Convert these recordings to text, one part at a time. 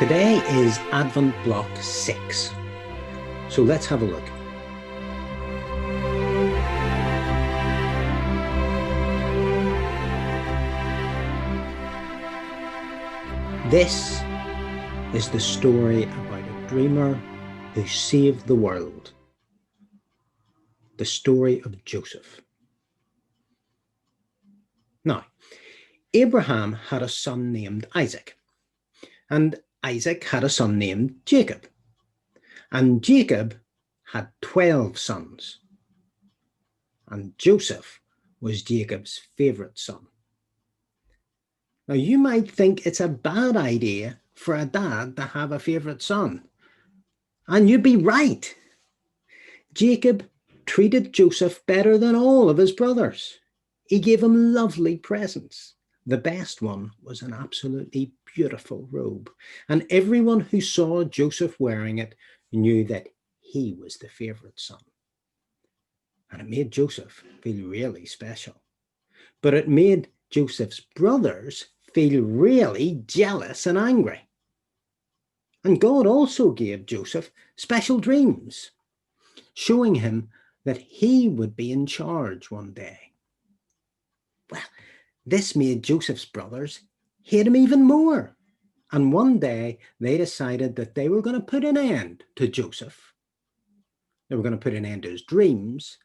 Today is Advent Block 6, so let's have a look. This is the story about a dreamer who saved the world. The story of Joseph. Now, Abraham had a son named Isaac, and Isaac had a son named Jacob, and Jacob had 12 sons, and Joseph was Jacob's favourite son. Now, you might think it's a bad idea for a dad to have a favourite son, and you'd be right. Jacob treated Joseph better than all of his brothers. He gave him lovely presents. The best one was an absolutely beautiful robe, and everyone who saw Joseph wearing it knew that he was the favourite son. And it made Joseph feel really special. But it made Joseph's brothers feel really jealous and angry. And God also gave Joseph special dreams, showing him that he would be in charge one day. Well, this made Joseph's brothers hate him even more. And one day they decided that they were going to put an end to Joseph. They were going to put an end to his dreams,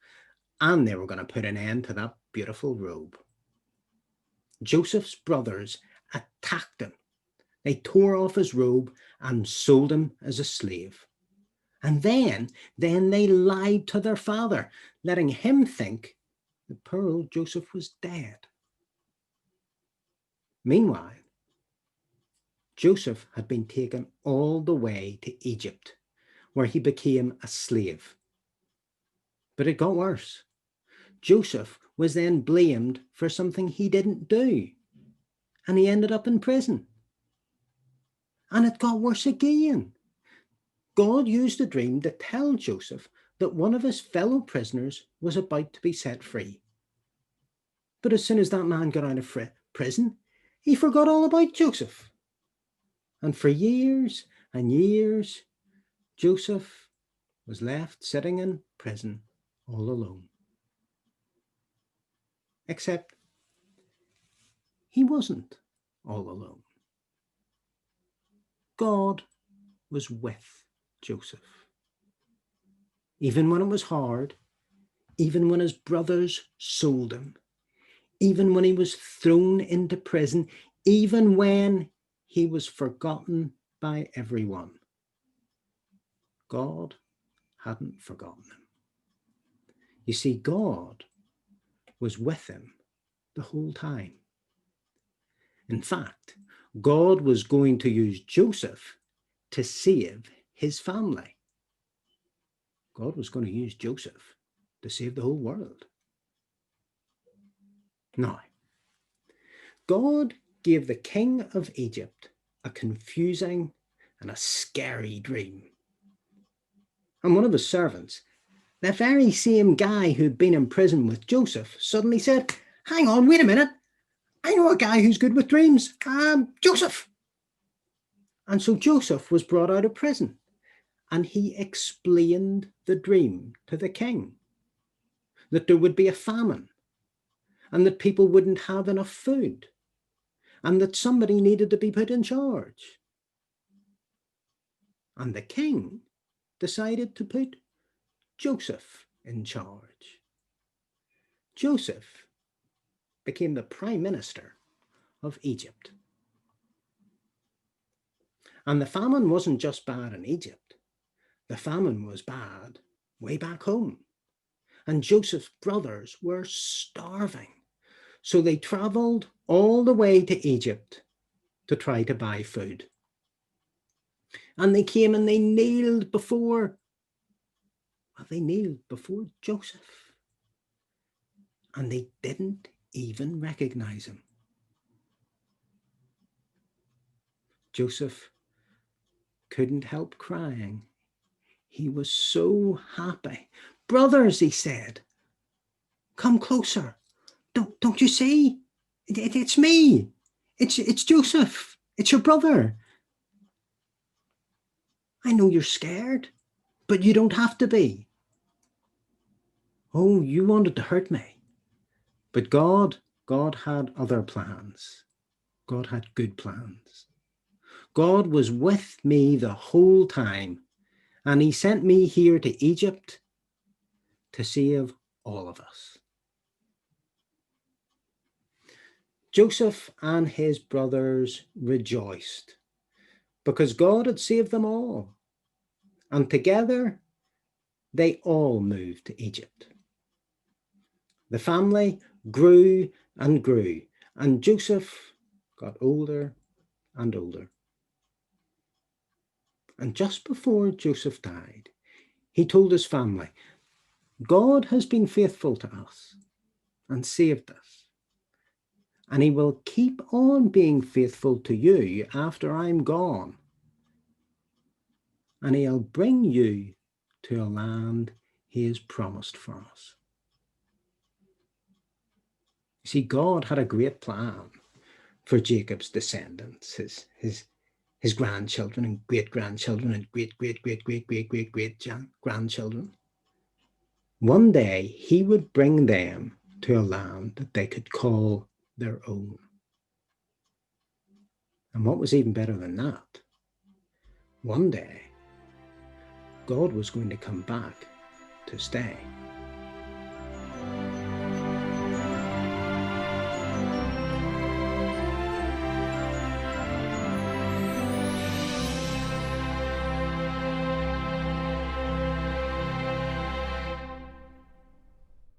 and they were going to put an end to that beautiful robe. Joseph's brothers attacked him. They tore off his robe and sold him as a slave. And then they lied to their father, letting him think that poor old Joseph was dead. Meanwhile, Joseph had been taken all the way to Egypt, where he became a slave. But it got worse. Joseph was then blamed for something he didn't do, and he ended up in prison. And it got worse again. God used a dream to tell Joseph that one of his fellow prisoners was about to be set free. But as soon as that man got out of prison, he forgot all about Joseph. And for years and years, Joseph was left sitting in prison all alone. Except he wasn't all alone. God was with Joseph. Even when it was hard, even when his brothers sold him, even when he was thrown into prison, even when he was forgotten by everyone, God hadn't forgotten him. You see, God was with him the whole time. In fact, God was going to use Joseph to save his family. God was going to use Joseph to save the whole world. Now, God gave the king of Egypt a confusing and a scary dream. And one of his servants, that very same guy who'd been in prison with Joseph, suddenly said, "Hang on, wait a minute. I know a guy who's good with dreams. Joseph." And so Joseph was brought out of prison, and he explained the dream to the king, that there would be a famine, and that people wouldn't have enough food, and that somebody needed to be put in charge. And the king decided to put Joseph in charge. Joseph became the prime minister of Egypt. And the famine wasn't just bad in Egypt. The famine was bad way back home. And Joseph's brothers were starving. So they traveled all the way to Egypt to try to buy food. And they came and they kneeled before Joseph. And they didn't even recognize him. Joseph couldn't help crying. He was so happy. "Brothers," he said, "come closer. Don't you see? It's me. It's Joseph. It's your brother." I know you're scared, but you don't have to be. Oh, you wanted to hurt me. But God had other plans. God had good plans. God was with me the whole time, and he sent me here to Egypt to save all of us. Joseph and his brothers rejoiced because God had saved them all, and together they all moved to Egypt. The family grew and grew, and Joseph got older and older. And just before Joseph died, he told his family, God has been faithful to us and saved us, and he will keep on being faithful to you after I'm gone. And he'll bring you to a land he has promised for us. You see, God had a great plan for Jacob's descendants, his grandchildren and great-grandchildren and great-great-great-great-great-great-grandchildren. One day he would bring them to a land that they could call their own. And what was even better than that? One day, God was going to come back to stay.